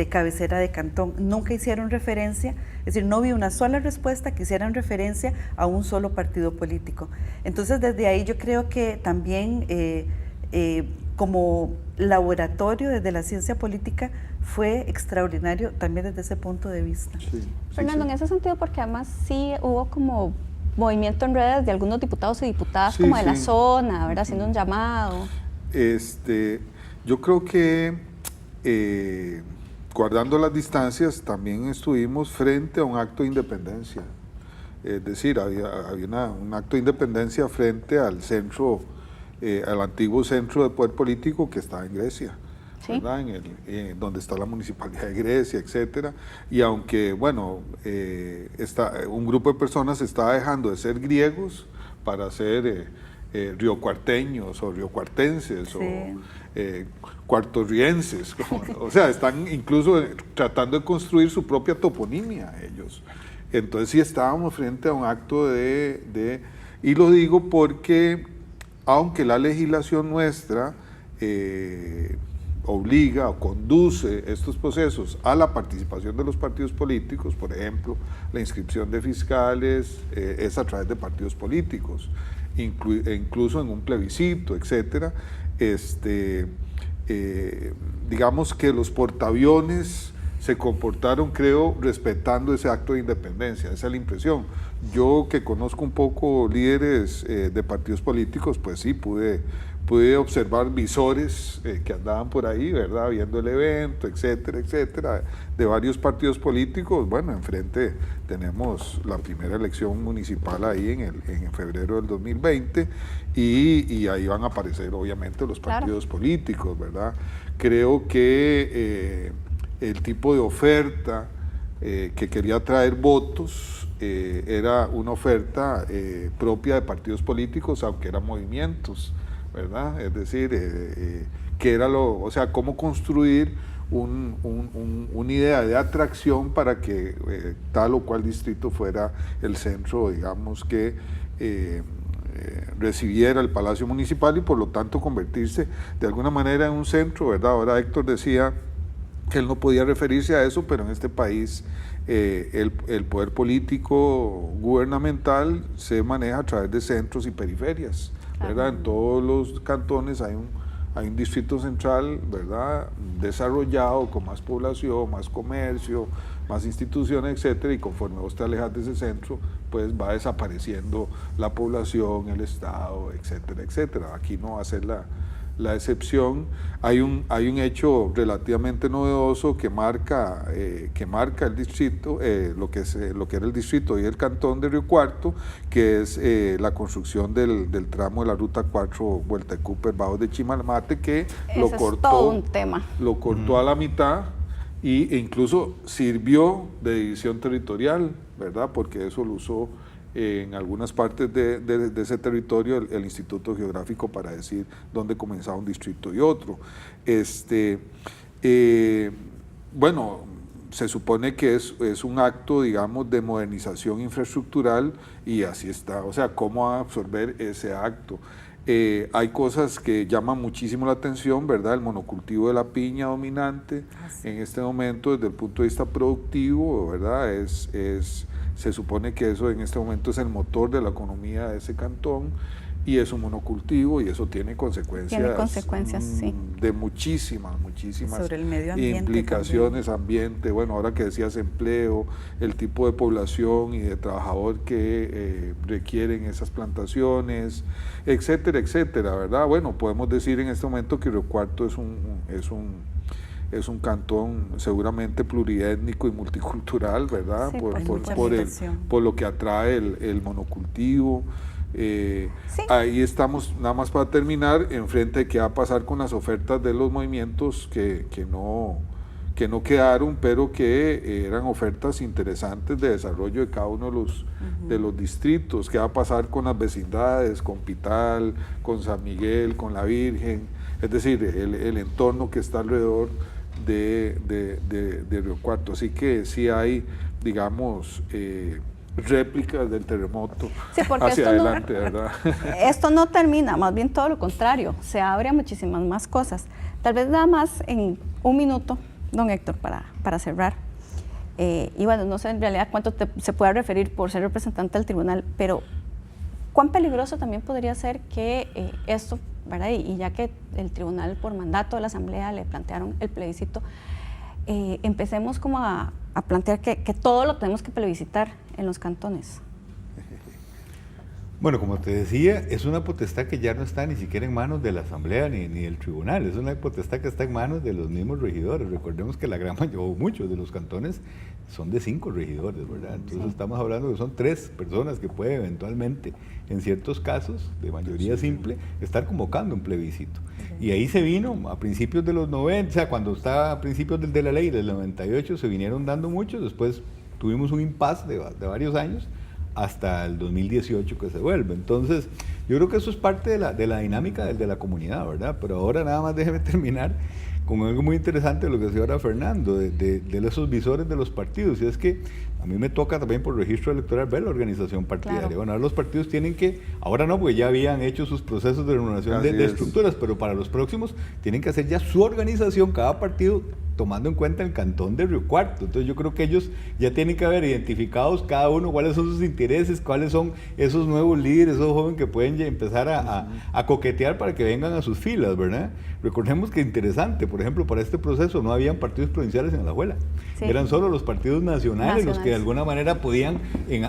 Speaker 10: cabecera de cantón. Nunca hicieron referencia, es decir, no vi una sola respuesta que hicieran referencia a un solo partido político. Entonces, desde ahí yo creo que también como laboratorio desde la ciencia política fue extraordinario también desde ese punto de vista.
Speaker 1: Fernando, en ese sentido, porque además sí hubo como movimiento en redes de algunos diputados y diputadas como de la zona, ¿verdad?, haciendo un llamado.
Speaker 9: Yo creo que guardando las distancias también estuvimos frente a un acto de independencia. Es decir, había un acto de independencia frente al centro, al antiguo centro de poder político que está en Grecia, ¿verdad? Donde está la municipalidad de Grecia, etcétera. Y aunque, bueno, un grupo de personas estaba dejando de ser griegos para ser riocuarteños o riocuartenses o cuartorrienses, o sea, están incluso tratando de construir su propia toponimia ellos. Entonces sí estábamos frente a un acto y lo digo porque aunque la legislación nuestra obliga o conduce estos procesos a la participación de los partidos políticos, por ejemplo, la inscripción de fiscales es a través de partidos políticos, incluso en un plebiscito, etcétera. Digamos que los portaaviones se comportaron, creo, respetando ese acto de independencia, esa es la impresión. Yo que conozco un poco líderes de partidos políticos, pues sí, pude observar visores que andaban por ahí, ¿verdad?, viendo el evento, etcétera, etcétera, de varios partidos políticos. Bueno, enfrente tenemos la primera elección municipal ahí en febrero del 2020 y ahí van a aparecer obviamente los partidos políticos, ¿verdad? Creo que el tipo de oferta que quería traer votos era una oferta propia de partidos políticos, aunque eran movimientos, ¿verdad? Es decir, que era o sea, cómo construir una idea de atracción para que tal o cual distrito fuera el centro, digamos, que recibiera el Palacio Municipal y por lo tanto convertirse de alguna manera en un centro, ¿verdad? Ahora Héctor decía que él no podía referirse a eso, pero en este país el poder político gubernamental se maneja a través de centros y periferias, ¿verdad? En todos los cantones hay un distrito central, ¿verdad?, desarrollado, con más población, más comercio, más instituciones, etcétera, y conforme vos te alejas de ese centro, pues va desapareciendo la población, el Estado, etcétera, etcétera. Aquí no va a ser la excepción. Hay un hecho relativamente novedoso que marca el distrito, lo que era el distrito y el cantón de Río Cuarto, que es la construcción del tramo de la Ruta 4 Vuelta de Cooper, Bajos de Chimalmate, que lo cortó,
Speaker 1: todo un tema.
Speaker 9: Lo cortó a la mitad e incluso sirvió de división territorial, ¿verdad? Porque eso lo usó en algunas partes de ese territorio el Instituto Geográfico para decir dónde comenzaba un distrito y otro. Bueno, se supone que es un acto, digamos, de modernización infraestructural y así está. O sea, ¿cómo absorber ese acto? Hay cosas que llaman muchísimo la atención, ¿verdad? El monocultivo de la piña dominante en este momento desde el punto de vista productivo, ¿verdad? Se supone que eso en este momento es el motor de la economía de ese cantón y es un monocultivo y eso tiene consecuencias,
Speaker 1: sí,
Speaker 9: de muchísimas
Speaker 10: sobre el medio ambiente
Speaker 9: implicaciones,
Speaker 10: también.
Speaker 9: ambiente, bueno, ahora que decías empleo, el tipo de población y de trabajador que requieren esas plantaciones, etcétera, etcétera, ¿verdad? Bueno, podemos decir en este momento que Río Cuarto es un cantón seguramente pluriétnico y multicultural, ¿verdad?
Speaker 1: Sí,
Speaker 9: por lo que atrae el monocultivo. Sí. Ahí estamos, nada más para terminar, enfrente de qué va a pasar con las ofertas de los movimientos que no quedaron, pero que eran ofertas interesantes de desarrollo de cada uno de los distritos. ¿Qué va a pasar con las vecindades, con Pital, con San Miguel, con La Virgen? Es decir, el entorno que está alrededor de Río Cuarto. Así que sí hay, digamos, réplicas del terremoto hacia adelante, ¿verdad?
Speaker 1: Esto no termina, más bien todo lo contrario, se abre a muchísimas más cosas. Tal vez nada más en un minuto, don Héctor, para cerrar. Y bueno, no sé en realidad cuánto se pueda referir por ser representante del tribunal, pero cuán peligroso también podría ser que esto, ¿verdad? Y ya que el tribunal por mandato de la Asamblea le plantearon el plebiscito, empecemos como a plantear que todo lo tenemos que plebiscitar en los cantones.
Speaker 3: Bueno, como te decía, es una potestad que ya no está ni siquiera en manos de la Asamblea ni del Tribunal, es una potestad que está en manos de los mismos regidores. Recordemos que la gran mayoría, o muchos de los cantones, son de 5 regidores, ¿verdad? Entonces estamos hablando que son 3 personas que pueden eventualmente, en ciertos casos, de mayoría simple, estar convocando un plebiscito. Y ahí se vino a principios de los 90, o sea, cuando estaba a principios de la ley del 98, se vinieron dando muchos, después tuvimos un impasse de varios años, hasta el 2018 que se vuelve. Entonces, yo creo que eso es parte de la dinámica de la comunidad, ¿verdad? Pero ahora nada más déjeme terminar con algo muy interesante de lo que decía ahora Fernando, de esos visores de los partidos. Y es que a mí me toca también por registro electoral ver la organización partidaria. Claro. Bueno, ahora los partidos tienen que, ahora no, porque ya habían hecho sus procesos de renovación de estructuras, pero para los próximos tienen que hacer ya su organización, cada partido, tomando en cuenta el cantón de Río Cuarto. Entonces yo creo que ellos ya tienen que haber identificados cada uno cuáles son sus intereses, cuáles son esos nuevos líderes, esos jóvenes que pueden ya empezar a coquetear para que vengan a sus filas, ¿verdad? Recordemos que interesante, por ejemplo, para este proceso no habían partidos provinciales en Alajuela, eran solo los partidos nacionales los que de alguna manera podían,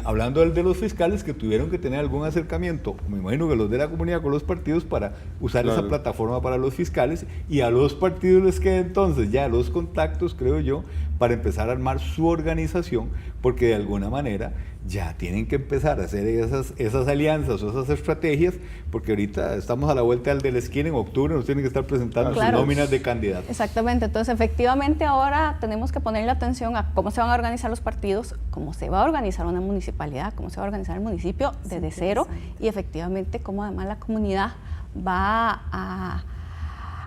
Speaker 3: hablando de los fiscales, que tuvieron que tener algún acercamiento, me imagino que los de la comunidad con los partidos para usar esa plataforma para los fiscales, y a los partidos les queda entonces ya los contactos, creo yo, para empezar a armar su organización, porque de alguna manera ya tienen que empezar a hacer esas alianzas o esas estrategias, porque ahorita estamos a la vuelta de la esquina, en octubre nos tienen que estar presentando sus nóminas de candidatos.
Speaker 1: Exactamente, entonces efectivamente ahora tenemos que ponerle atención a cómo se van a organizar los partidos, cómo se va a organizar una municipalidad, cómo se va a organizar el municipio desde cero, y efectivamente cómo además la comunidad va a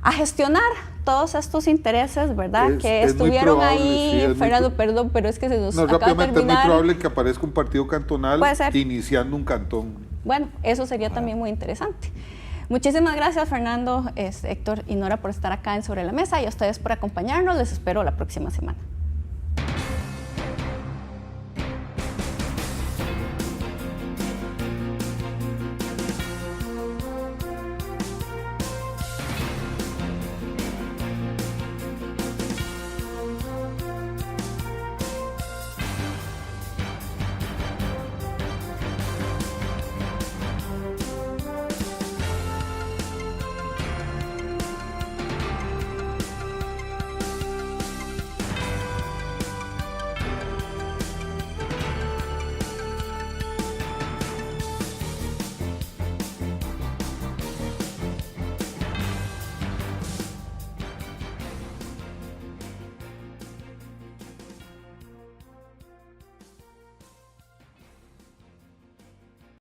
Speaker 1: a gestionar todos estos intereses, ¿verdad? Que
Speaker 9: es muy
Speaker 1: estuvieron
Speaker 9: probable,
Speaker 1: ahí,
Speaker 9: sí,
Speaker 1: Fernando, perdón, pero es que se nos
Speaker 9: No,
Speaker 1: acaba de
Speaker 9: rápidamente, es muy
Speaker 1: terminar.
Speaker 9: probable que aparezca un partido cantonal
Speaker 1: Puede ser.
Speaker 9: iniciando un cantón.
Speaker 1: Bueno, eso sería también muy interesante. Muchísimas gracias, Fernando, Héctor y Nora, por estar acá en Sobre la Mesa, y a ustedes por acompañarnos. Les espero la próxima semana.